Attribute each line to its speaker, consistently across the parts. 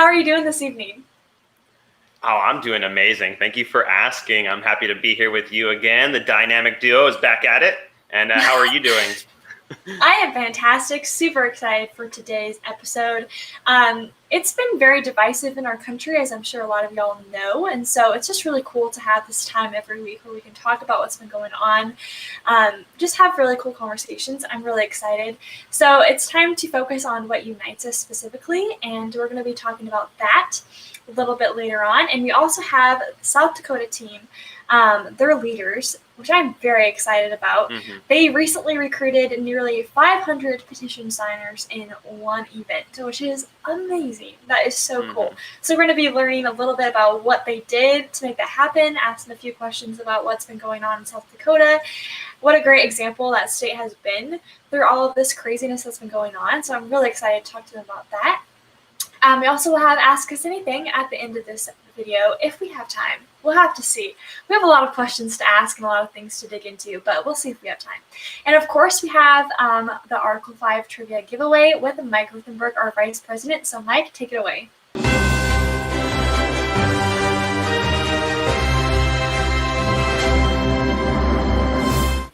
Speaker 1: how are you doing this evening?
Speaker 2: Oh, I'm doing amazing. Thank you for asking. I'm happy to be here with you again. The dynamic duo is back at it. And how are you doing?
Speaker 1: I am fantastic, super excited for today's episode. It's been very divisive in our country, as I'm sure a lot of y'all know, and so it's just really cool to have this time every week where we can talk about what's been going on, just have really cool conversations. I'm really excited. So it's time to focus on what unites us specifically, and we're going to be talking about that a little bit later on. And we also have the South Dakota team, their leaders, which I'm very excited about.
Speaker 2: Mm-hmm.
Speaker 1: They recently recruited nearly 500 petition signers in one event, which is amazing. That is so cool. So we're going to be learning a little bit about what they did to make that happen, asking a few questions about what's been going on in South Dakota. What a great example that state has been through all of this craziness that's been going on. So I'm really excited to talk to them about that. We also will have Ask Us Anything at the end of this video if we have time. We'll have to see. We have a lot of questions to ask and a lot of things to dig into, but we'll see if we have time. And of course, we have the Article 5 Trivia Giveaway with Mike Ruthenberg, our Vice President. So Mike, take it away.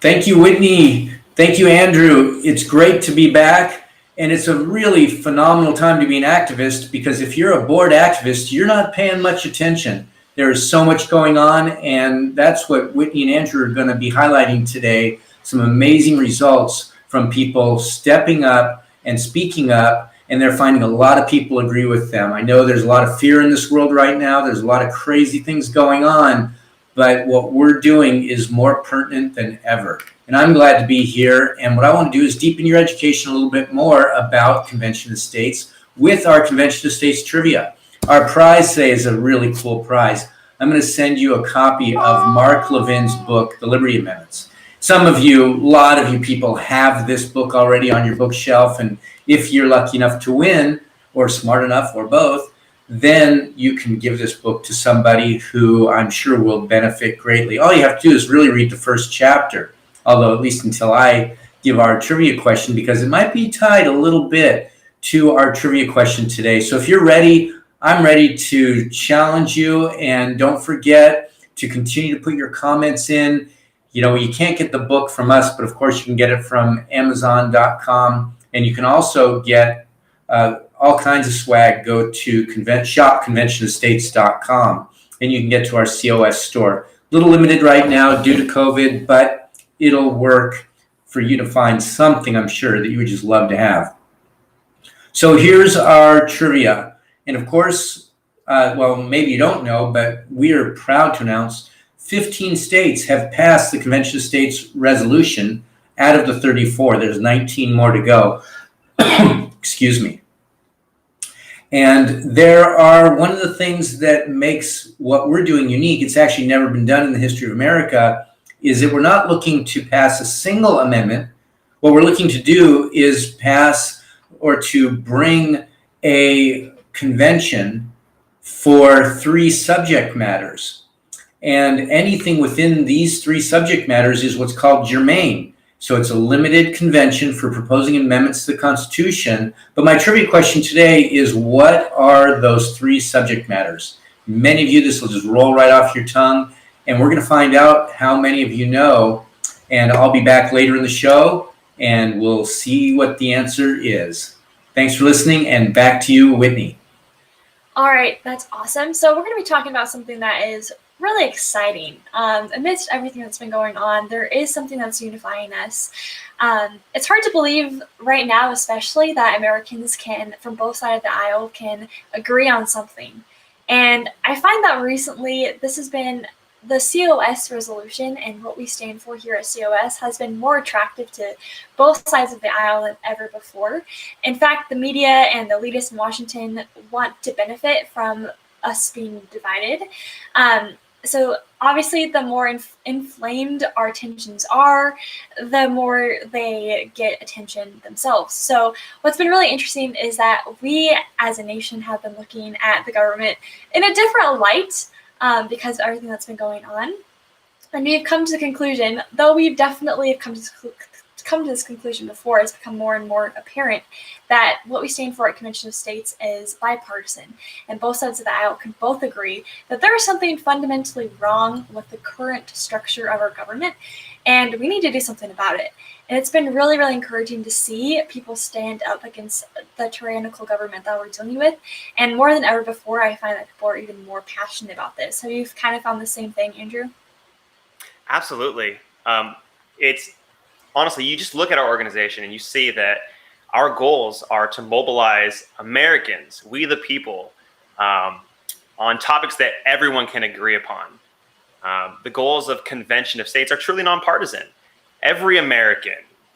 Speaker 3: Thank you, Whitney. Thank you, Andrew. It's great to be back. And it's a really phenomenal time to be an activist, because if you're a bored activist, you're not paying much attention. There is so much going on, and that's what Whitney and Andrew are going to be highlighting today. Some amazing results from people stepping up and speaking up, and they're finding a lot of people agree with them. I know there's a lot of fear in this world right now. There's a lot of crazy things going on, but what we're doing is more pertinent than ever. And I'm glad to be here. And what I want to do is deepen your education a little bit more about Convention of States with our Convention of States trivia. Our prize today is a really cool prize. I'm going to send you a copy of Mark Levin's book, The Liberty Amendments. Some of you, a lot of you people have this book already on your bookshelf. And if you're lucky enough to win, or smart enough, or both, then you can give this book to somebody who I'm sure will benefit greatly. All you have to do is really read the first chapter. Although at least until I give our trivia question, because it might be tied a little bit to our trivia question today. So if you're ready, I'm ready to challenge you. And don't forget to continue to put your comments in. You know, you can't get the book from us, but of course you can get it from Amazon.com. And you can also get all kinds of swag. Go to shopconventionofstates.com and you can get to our COS store. A little limited right now due to COVID, but it'll work for you to find something, I'm sure, that you would just love to have. So here's our trivia. And of course, well, maybe you don't know, but we are proud to announce 15 states have passed the Convention of States resolution out of the 34. There's 19 more to go. Excuse me. And there are, one of the things that makes what we're doing unique, it's actually never been done in the history of America, is that we're not looking to pass a single amendment. What we're looking to do is pass or to bring a convention for 3 subject matters. And anything within these 3 subject matters is what's called germane. So it's a limited convention for proposing amendments to the Constitution. But my trivia question today is, what are those 3 subject matters? Many of you, this will just roll right off your tongue. And we're going to find out how many of you know, and I'll be back later in the show, and we'll see what the answer is. Thanks for listening, and back to you, Whitney.
Speaker 1: All right, that's awesome. So we're going to be talking about something that is really exciting. Amidst everything that's been going on, there is something that's unifying us. It's hard to believe right now, especially, that Americans can, from both sides of the aisle, can agree on something. And I find that recently this has been the COS resolution, and what we stand for here at COS has been more attractive to both sides of the aisle than ever before. In fact, the media and the elitists in Washington want to benefit from us being divided. So obviously, the more inflamed our tensions are, the more they get attention themselves. So what's been really interesting is that we as a nation have been looking at the government in a different light, because of everything that's been going on. And we've come to the conclusion, though we definitely have come to come to this conclusion before, it's become more and more apparent that what we stand for at Convention of States is bipartisan. And both sides of the aisle can both agree that there is something fundamentally wrong with the current structure of our government, and we need to do something about it. And it's been really, really encouraging to see people stand up against the tyrannical government that we're dealing with. And more than ever before, I find that people are even more passionate about this. Have you kind of found the same thing, Andrew?
Speaker 2: Absolutely. It's honestly, you just look at our organization and you see that our goals are to mobilize Americans, we the people, on topics that everyone can agree upon. The goals of Convention of States are truly nonpartisan. Every American,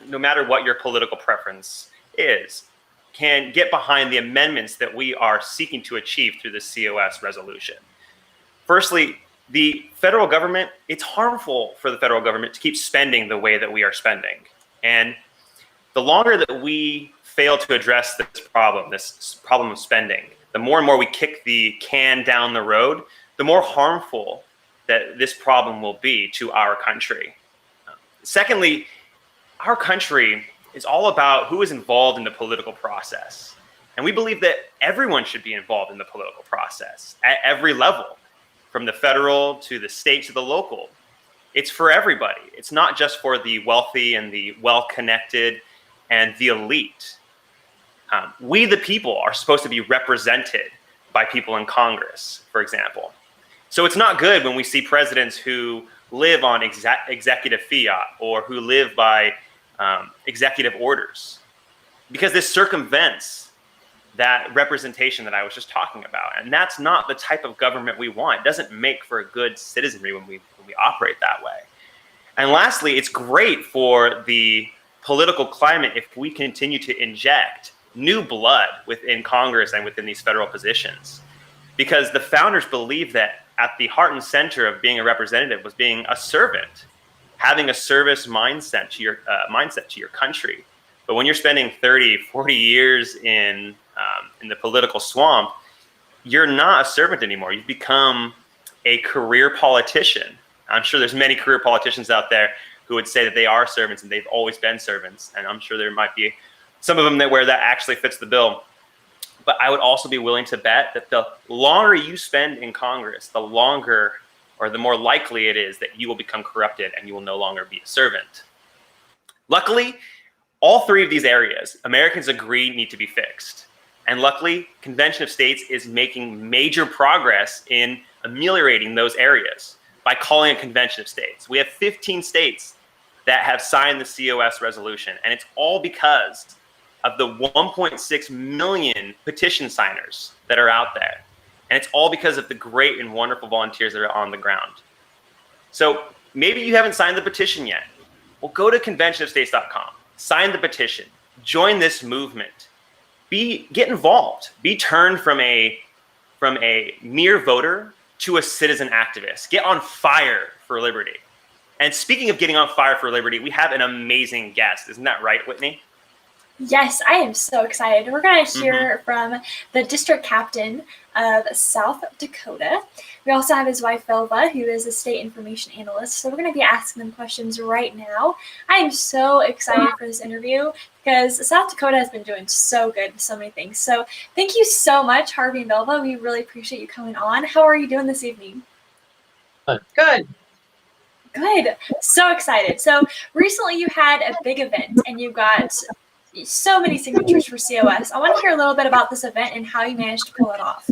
Speaker 2: no matter what your political preference is, can get behind the amendments that we are seeking to achieve through the COS resolution. Firstly, the federal government, it's harmful for the federal government to keep spending the way that we are spending. And the longer that we fail to address this problem of spending, the more and more we kick the can down the road, the more harmful that this problem will be to our country. Secondly, our country is all about who is involved in the political process. And we believe that everyone should be involved in the political process at every level, from the federal to the state to the local. It's for everybody. It's not just for the wealthy and the well-connected and the elite. We, the people, are supposed to be represented by people in Congress, for example. So it's not good when we see presidents who live on executive fiat or who live by executive orders, because this circumvents that representation that I was just talking about. And that's not the type of government we want. It doesn't make for a good citizenry when we operate that way. And lastly, it's great for the political climate if we continue to inject new blood within Congress and within these federal positions, because the founders believed that at the heart and center of being a representative was being a servant, having a service mindset to your country. But when you're spending 30, 40 years in the political swamp, you're not a servant anymore. You've become a career politician. I'm sure there's many career politicians out there who would say that they are servants and they've always been servants. And I'm sure there might be some of them where that actually fits the bill. But I would also be willing to bet that the longer you spend in Congress, the longer or the more likely it is that you will become corrupted and you will no longer be a servant. Luckily, all three of these areas, Americans agree, need to be fixed. And luckily, Convention of States is making major progress in ameliorating those areas by calling a Convention of States. We have 15 states that have signed the COS resolution, and it's all because of the 1.6 million petition signers that are out there. And it's all because of the great and wonderful volunteers that are on the ground. So maybe you haven't signed the petition yet. Well, go to conventionofstates.com, sign the petition, join this movement, get involved, be turned from a mere voter to a citizen activist. Get on fire for liberty. And speaking of getting on fire for liberty, we have an amazing guest. Isn't that right, Whitney?
Speaker 1: Yes, I am so excited. We're going to hear from the district captain of South Dakota. We also have his wife, Velva, who is a state information analyst. So we're going to be asking them questions right now. I am so excited for this interview because South Dakota has been doing so good with so many things. So thank you so much, Harvey and Velva. We really appreciate you coming on. How are you doing this evening?
Speaker 4: Good.
Speaker 1: Good. So excited. So recently you had a big event and you got so many signatures for COS. I want to hear a little bit about this event and how you managed to pull it off.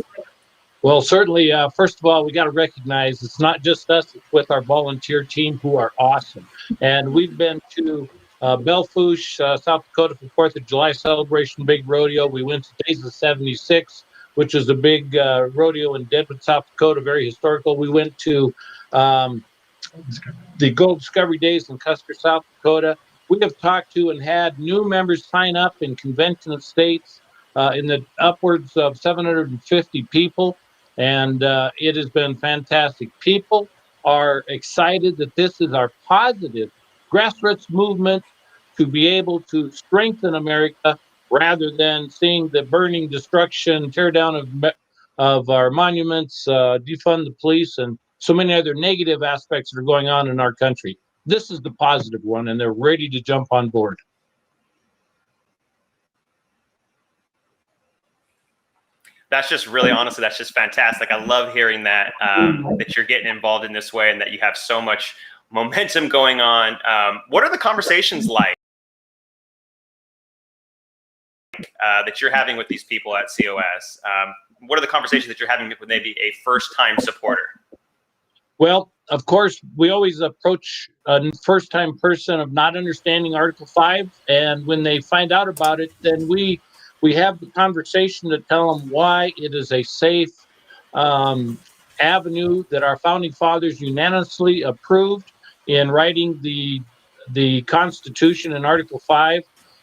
Speaker 4: Well, certainly, first of all, we got to recognize it's not just us, it's with our volunteer team who are awesome. And we've been to Belfouche, South Dakota for 4th of July celebration, big rodeo. We went to Days of 76, which is a big rodeo in Deadwood, South Dakota, very historical. We went to the Gold Discovery Days in Custer, South Dakota. We have talked to and had new members sign up in Convention of States in the upwards of 750 people, and it has been fantastic. People are excited that this is our positive grassroots movement to be able to strengthen America rather than seeing the burning, destruction, tear down of our monuments, defund the police, and so many other negative aspects that are going on in our country. this is the positive one, and they're ready to jump on board.
Speaker 2: That's just really, honestly, that's just fantastic. I love hearing that, that you're getting involved in this way and that you have so much momentum going on. What are the conversations like that you're having with these people at COS? What are the conversations that you're having with maybe a first-time supporter?
Speaker 4: Well, of course, we always approach a first-time person of not understanding Article 5, and when they find out about it, then we have the conversation to tell them why it is a safe avenue that our founding fathers unanimously approved in writing the Constitution in Article 5,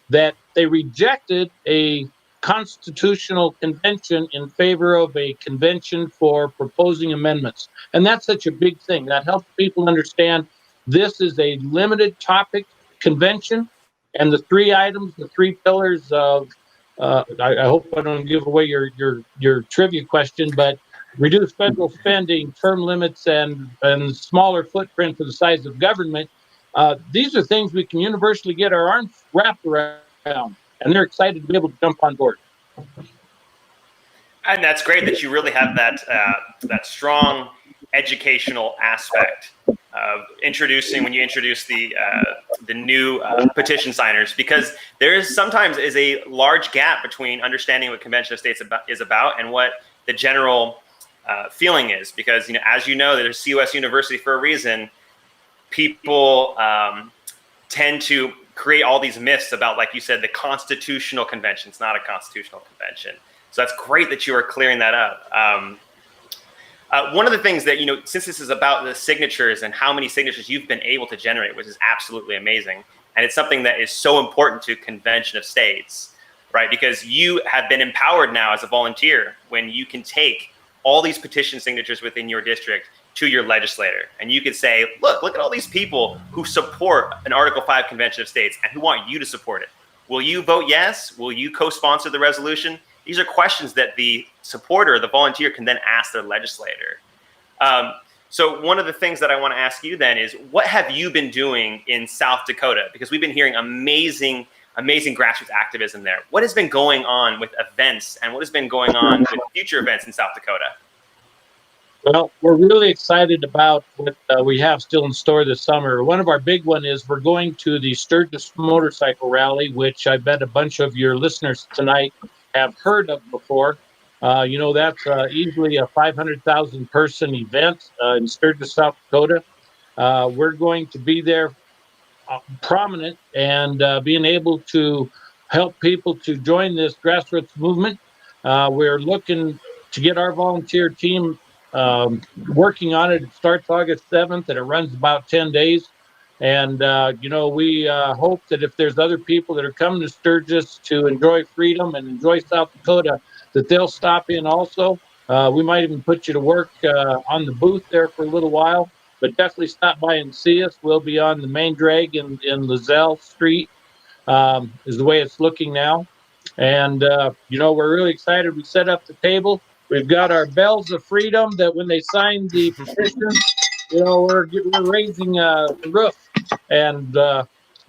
Speaker 4: that they rejected a constitutional convention in favor of a convention for proposing amendments. And that's such a big thing. That helps people understand this is a limited topic convention, and the three items, the three pillars of I hope I don't give away your trivia question, but reduce federal spending, term limits, and smaller footprint for the size of government. These are things we can universally get our arms wrapped around, and they're excited to be able to jump on board.
Speaker 2: And that's great that you really have that that strong educational aspect of introducing, when you introduce the new petition signers, because there is sometimes is a large gap between understanding what Convention of States is about and what the general feeling is. Because, you know, as you know, there's COS University for a reason. People tend to create all these myths about, like you said, the constitutional convention. It's not a constitutional convention. So that's great that you are clearing that up. One of the things that, you know, since this is about the signatures and how many signatures you've been able to generate, which is absolutely amazing, and it's something that is so important to Convention of States, right? Because you have been empowered now as a volunteer when you can take all these petition signatures within your district to your legislator. And you could say, look at all these people who support an Article 5 Convention of States and who want you to support it. Will you vote yes? Will you co-sponsor the resolution? These are questions that the supporter, the volunteer, can then ask their legislator. So one of the things that I want to ask you then is, what have you been doing in South Dakota? Because we've been hearing amazing grassroots activism there. What has been going on with events, and what has been going on with future events in South Dakota?
Speaker 4: Well, we're really excited about what we have still in store this summer. One of our big one is we're going to the Sturgis Motorcycle Rally, which I bet a bunch of your listeners tonight have heard of before. You know, that's easily a 500,000 person event in Sturgis, South Dakota. We're going to be there prominent and being able to help people to join this grassroots movement. We're looking to get our volunteer team working on it. It starts August 7th and it runs about 10 days. And, you know, we hope that if there's other people that are coming to Sturgis to enjoy freedom and enjoy South Dakota, that they'll stop in also. We might even put you to work on the booth there for a little while, but definitely stop by and see us. We'll be on the main drag in Lozelle Street, is the way it's looking now. And, you know, we're really excited. We set up the table. We've got our bells of freedom that when they sign the petition, you know, we're raising the roof and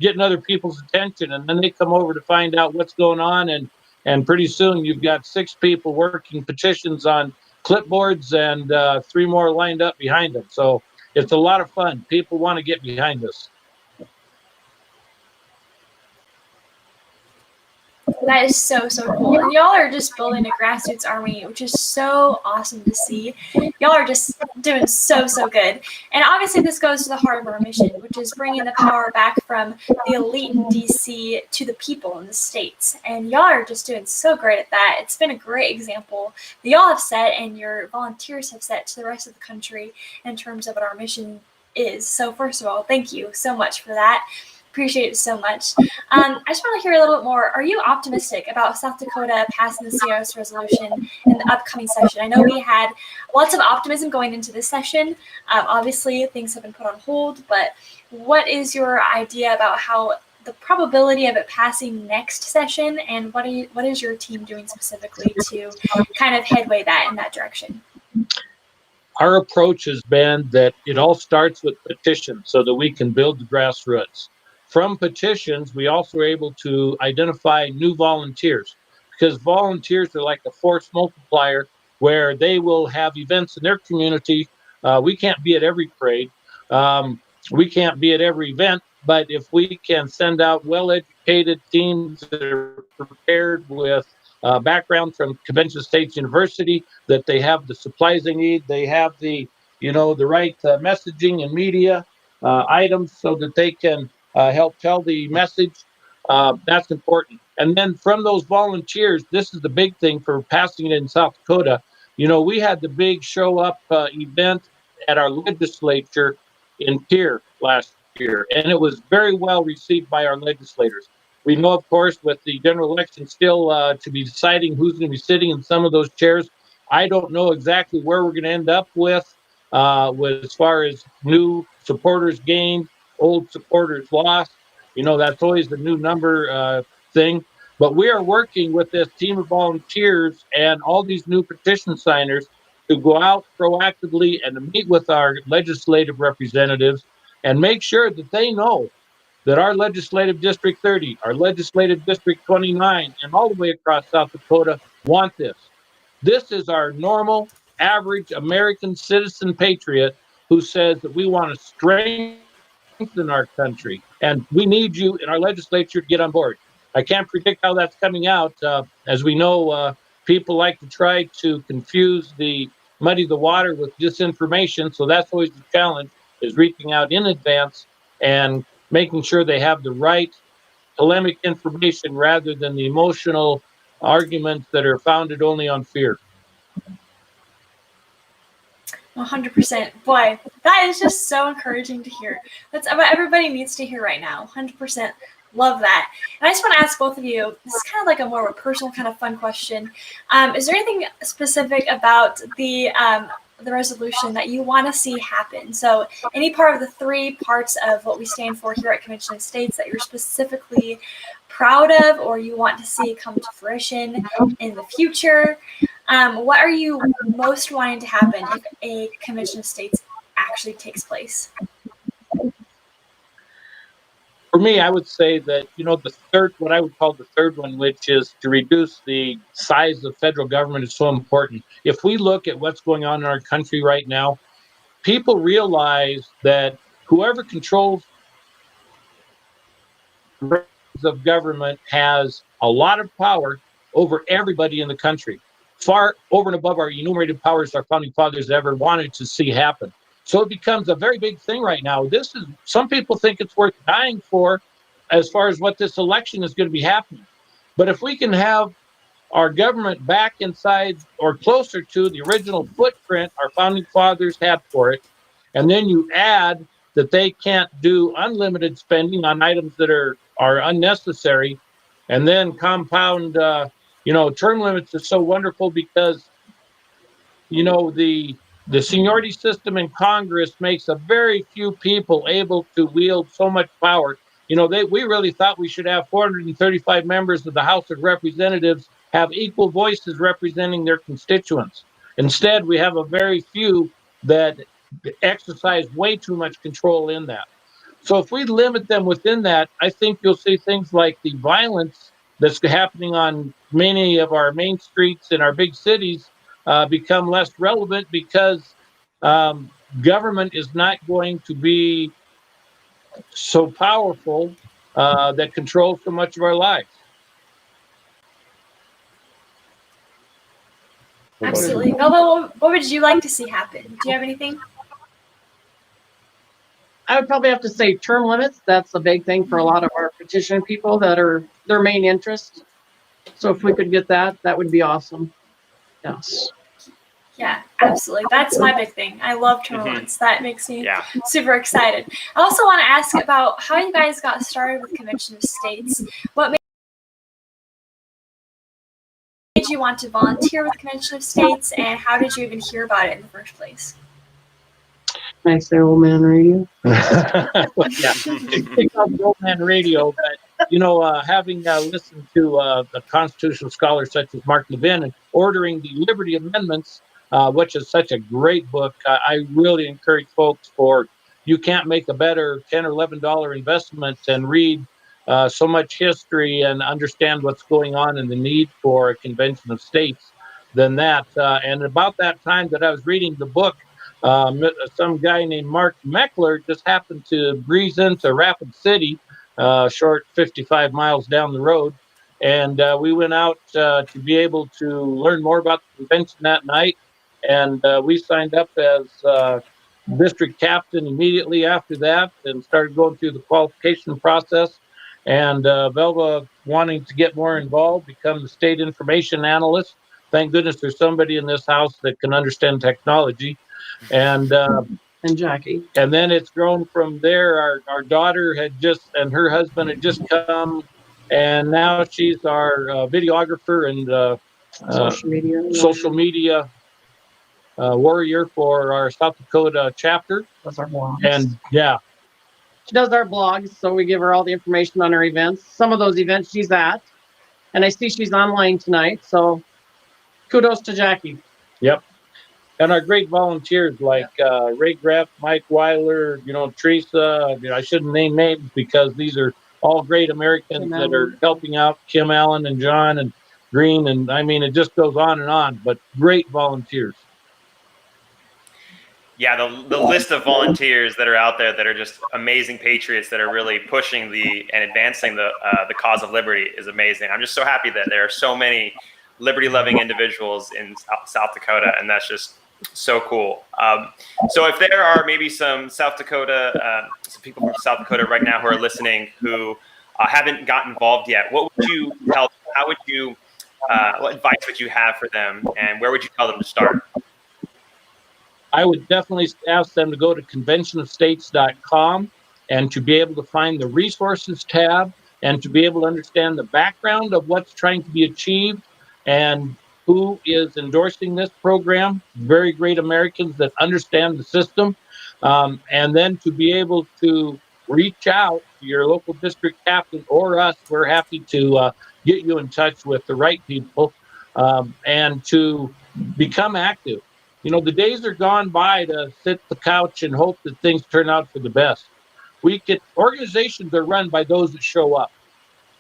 Speaker 4: getting other people's attention. And then they come over to find out what's going on. And pretty soon you've got 6 people working petitions on clipboards and 3 more lined up behind them. So it's a lot of fun. People want to get behind us.
Speaker 1: That is so cool. And y'all are just building a grassroots army, which is so awesome to see. Y'all are just doing so good. And obviously this goes to the heart of our mission, which is bringing the power back from the elite in DC to the people in the states. And y'all are just doing so great at that. It's been a great example that y'all have set and your volunteers have set to the rest of the country in terms of what our mission is. So first of all, thank you so much for that. Appreciate it so much. I just want to hear a little bit more. Are you optimistic about South Dakota passing the COS resolution in the upcoming session? I know we had lots of optimism going into this session. Obviously, things have been put on hold, but what is your idea about how the probability of it passing next session, and what is your team doing specifically to kind of headway that in that direction?
Speaker 4: our approach has been that it all starts with petitions so that we can build the grassroots. From petitions, we also are able to identify new volunteers because volunteers are like a force multiplier where they will have events in their community. We can't be at every parade. Um, we can't be at every event, but if we can send out well-educated teams that are prepared with background from Convention State University, that they have the supplies they need, they have the right messaging and media items so that they can help tell the message. That's important. And then from those volunteers, this is the big thing for passing it in South Dakota. We had the big show up event at our legislature in Pierre last year, and it was very well received by our legislators. We know, of course, with the general election still to be deciding who's going to be sitting in some of those chairs, I don't know exactly where we're going to end up with as far as new supporters gained, old supporters lost. That's always the new number thing. But we are working with this team of volunteers and all these new petition signers to go out proactively and to meet with our legislative representatives and make sure that they know that our legislative district 30, our legislative district 29, and all the way across South Dakota want this. This is our normal, average American citizen patriot who says that we want to strengthen our country and we need you in our legislature to get on board. I can't predict how that's coming out. As we know, people like to try to muddy the water with disinformation. So that's always the challenge, is reaching out in advance and making sure they have the right polemic information rather than the emotional arguments that are founded only on fear.
Speaker 1: 100%. Boy, that is just so encouraging to hear. That's what everybody needs to hear right now. 100%. Love that. And I just want to ask both of you, this is kind of like a more of a personal kind of fun question. Is there anything specific about the resolution that you want to see happen? So any part of the 3 parts of what we stand for here at Convention of States that you're specifically proud of or you want to see come to fruition in the future? What are you most wanting to happen if a Convention of States actually takes place?
Speaker 4: For me, I would say that, what I would call the third one, which is to reduce the size of federal government, is so important. If we look at what's going on in our country right now, people realize that whoever controls of government has a lot of power over everybody in the country, far over and above our enumerated powers our founding fathers ever wanted to see happen. So it becomes a very big thing right now. Some people think it's worth dying for as far as what this election is going to be happening. But if we can have our government back inside or closer to the original footprint our founding fathers had for it, and then you add that they can't do unlimited spending on items that are unnecessary, and then compound, term limits is so wonderful because, the seniority system in Congress makes a very few people able to wield so much power. We really thought we should have 435 members of the House of Representatives have equal voices representing their constituents. Instead, we have a very few that exercise way too much control in that. So if we limit them within that, I think you'll see things like the violence that's happening on many of our main streets in our big cities become less relevant because government is not going to be so powerful that controls so much of our lives.
Speaker 1: Absolutely. Velva, what would you like to see happen? Do you have anything?
Speaker 5: I would probably have to say term limits. That's a big thing for a lot of our petition people that are their main interest. So if we could get that, that would be awesome. Yes.
Speaker 1: Yeah, absolutely. That's my big thing. I love term limits. That makes me super excited. I also want to ask about how you guys got started with Convention of States. What made you want to volunteer with Convention of States, and how did you even hear about it in the first place?
Speaker 5: Can I say old man radio?
Speaker 4: Pick up old man radio, but having listened to the constitutional scholars such as Mark Levin and ordering the Liberty Amendments, which is such a great book. I really encourage folks you can't make a better $10 or $11 investment than read so much history and understand what's going on and the need for a convention of states than that. And about that time that I was reading the book, some guy named Mark Meckler just happened to breeze into Rapid City, short 55 miles down the road. And we went out to be able to learn more about the convention that night. And we signed up as district captain immediately after that and started going through the qualification process. And Velva wanting to get more involved, become the state information analyst. Thank goodness there's somebody in this house that can understand technology. And
Speaker 5: Jackie.
Speaker 4: And then it's grown from there. Our daughter and her husband had just come, and now she's our videographer and social media warrior for our South Dakota chapter.
Speaker 5: That's our blogs.
Speaker 4: And yeah,
Speaker 5: she does our blogs, so we give her all the information on our events. Some of those events she's at, and I see she's online tonight. So kudos to Jackie.
Speaker 4: Yep. And our great volunteers like Ray Greff, Mike Weiler, Teresa. I shouldn't name names because these are all great Americans that are helping out. Kim Allen and John and Green, and I mean it just goes on and on. But great volunteers.
Speaker 2: Yeah, the list of volunteers that are out there that are just amazing patriots that are really pushing and advancing the cause of liberty is amazing. I'm just so happy that there are so many liberty-loving individuals in South Dakota, and that's just so cool. So if there are maybe some people from South Dakota right now who are listening who haven't gotten involved yet, what would you tell them? How would you, what advice would you have for them, and where would you tell them to start?
Speaker 4: I would definitely ask them to go to conventionofstates.com and to be able to find the resources tab and to be able to understand the background of what's trying to be achieved and who is endorsing this program. Very great Americans that understand the system. And then to be able to reach out to your local district captain or us. We're happy to get you in touch with the right people and to become active. The days are gone by to sit the couch and hope that things turn out for the best. Organizations are run by those that show up.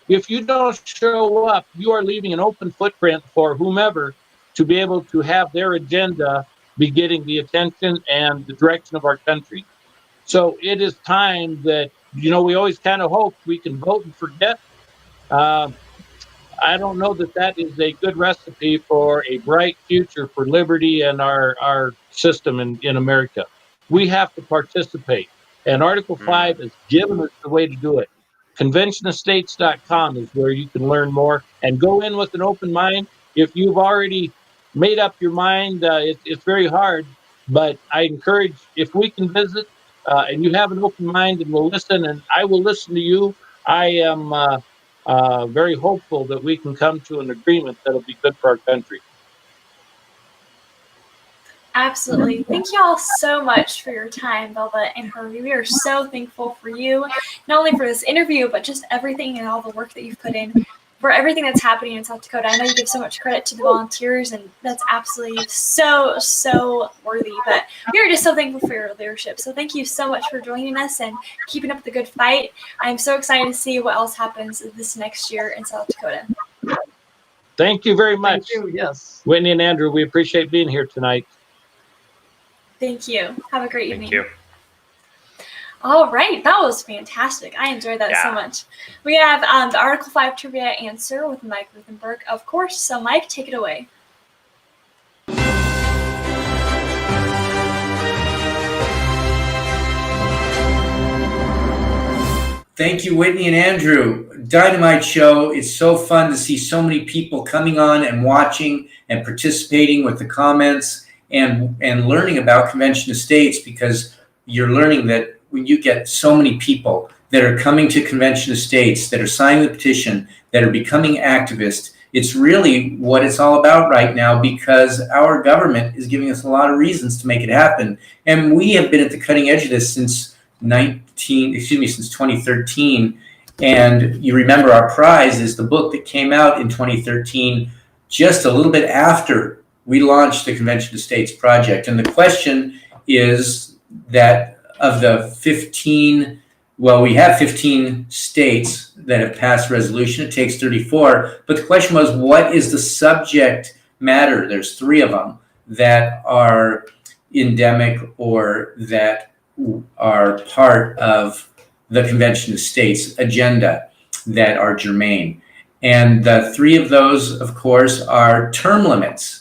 Speaker 4: If you don't show up, you are leaving an open footprint for whomever to be able to have their agenda be getting the attention and the direction of our country. So it is time that, we always kind of hope we can vote and forget. I don't know that is a good recipe for a bright future for liberty and our system in America. We have to participate. And Article 5 has given us the way to do it. Conventionofstates.com is where you can learn more and go in with an open mind. If you've already made up your mind, it's very hard, but I encourage, if we can visit and you have an open mind and we'll listen, and I will listen to you, I am very hopeful that we can come to an agreement that'll be good for our country.
Speaker 1: Absolutely. Thank you all so much for your time, Velva and Harvey. We are so thankful for you, not only for this interview, but just everything and all the work that you've put in for everything that's happening in South Dakota. I know you give so much credit to the volunteers, and that's absolutely so worthy. But we are just so thankful for your leadership. So thank you so much for joining us and keeping up the good fight. I'm so excited to see what else happens this next year in South Dakota.
Speaker 4: Thank you very much.
Speaker 5: Thank you. Yes.
Speaker 4: Whitney and Andrew, we appreciate being here tonight.
Speaker 1: Thank you. Have a great evening.
Speaker 2: Thank you.
Speaker 1: All right, that was fantastic. I enjoyed that so much. We have the Article 5 trivia answer with Mike Ruthenberg, of course. So, Mike, take it away.
Speaker 3: Thank you, Whitney and Andrew. Dynamite show. It's so fun to see so many people coming on and watching and participating with the comments and learning about Convention of States, because you're learning that when you get so many people that are coming to Convention of States, that are signing the petition, that are becoming activists, it's really what it's all about right now, because our government is giving us a lot of reasons to make it happen. And we have been at the cutting edge of this since 2013. And you remember our prize is the book that came out in 2013, just a little bit after we launched the Convention of States project. And the question is that of the 15, well, we have 15 states that have passed resolution. It takes 34. But the question was, what is the subject matter? There's 3 of them that are endemic or that are part of the Convention of States agenda that are germane. And the 3 of those, of course, are term limits.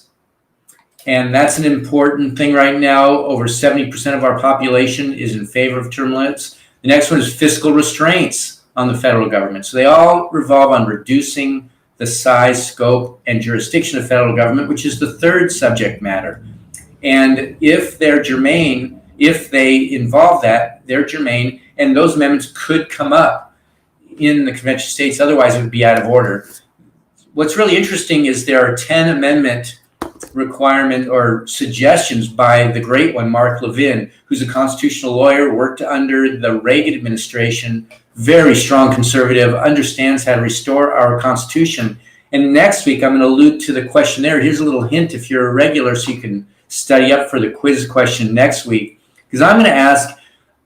Speaker 3: And that's an important thing right now. Over 70% of our population is in favor of term limits. The next one is fiscal restraints on the federal government. So they all revolve on reducing the size, scope, and jurisdiction of federal government, which is the 3rd subject matter. And if they're germane, if they involve that, they're germane, and those amendments could come up in the Convention of States. Otherwise, it would be out of order. What's really interesting is there are 10 amendment requirement or suggestions by the great one, Mark Levin, who's a constitutional lawyer, worked under the Reagan administration, very strong conservative, understands how to restore our Constitution. And next week, I'm going to allude to the questionnaire. Here's a little hint if you're a regular, so you can study up for the quiz question next week. Because I'm going to ask,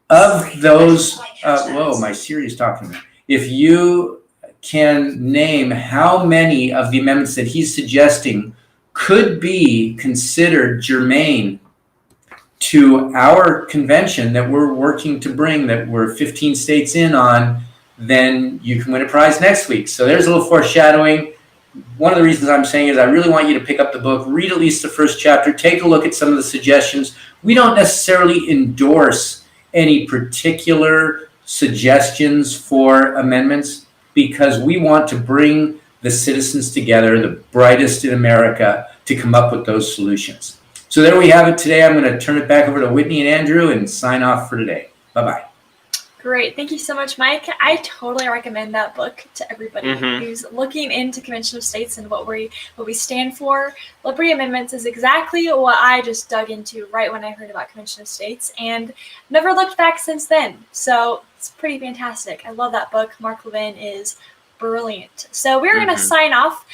Speaker 3: of those, whoa, my Siri is talking to me. If you can name how many of the amendments that he's suggesting could be considered germane to our convention that we're working to bring, that we're 15 states in on, then you can win a prize next week. So there's a little foreshadowing. One of the reasons I'm saying is I really want you to pick up the book, read at least the first chapter, take a look at some of the suggestions. We don't necessarily endorse any particular suggestions for amendments because we want to bring the citizens together, the brightest in America, to come up with those solutions. So there we have it today. I'm going to turn it back over to Whitney and Andrew and sign off for today. Bye-bye.
Speaker 1: Great. Thank you so much, Mike. I totally recommend that book to everybody who's looking into Convention of States and what we stand for. Liberty Amendments is exactly what I just dug into right when I heard about Convention of States and never looked back since then. So it's pretty fantastic. I love that book. Mark Levin is brilliant. So we're going to sign off.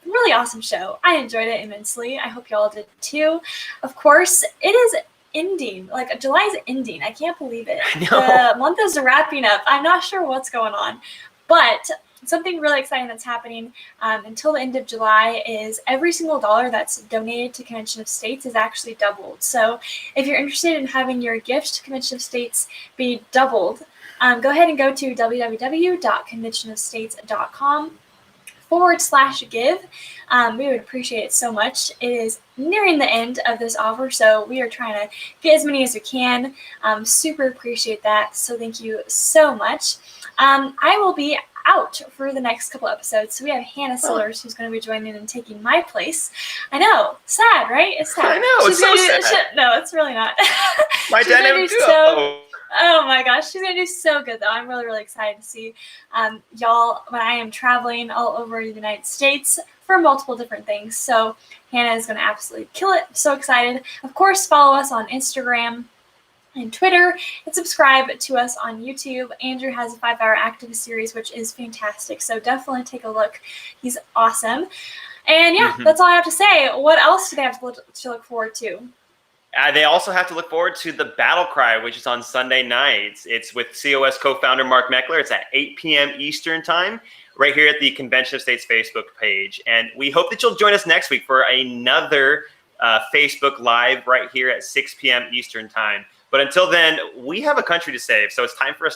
Speaker 1: Really awesome show. I enjoyed it immensely. I hope you all did too. Of course, it is ending. Like July is ending. I can't believe it. The month is wrapping up. I'm not sure what's going on, but something really exciting that's happening until the end of July is every single dollar that's donated to Convention of States is actually doubled. So if you're interested in having your gift to Convention of States be doubled, go ahead and go to www.conventionofstates.com/give. We would appreciate it so much. It is nearing the end of this offer, so we are trying to get as many as we can. Super appreciate that. So thank you so much. I will be out for the next couple episodes. So we have Hannah Sillers who's going to be joining and taking my place. I know, sad, right? It's sad.
Speaker 2: I know, it's so sad.
Speaker 1: No, it's really not.
Speaker 2: My dynamic duo.
Speaker 1: Oh my gosh, she's gonna do so good though. I'm really, really excited to see y'all when I am traveling all over the United States for multiple different things. So Hannah is gonna absolutely kill it. I'm so excited. Of course, follow us on Instagram and Twitter and subscribe to us on YouTube. Andrew has a 5-hour activist series, which is fantastic. So definitely take a look. He's awesome. And yeah, that's all I have to say. What else do they have to look forward to?
Speaker 2: They also have to look forward to the Battle Cry, which is on Sunday nights. It's with COS co-founder Mark Meckler. It's at 8 p.m. Eastern time, right here at the Convention of States Facebook page. And we hope that you'll join us next week for another Facebook Live right here at 6 p.m. Eastern time. But until then, we have a country to save. So it's time for us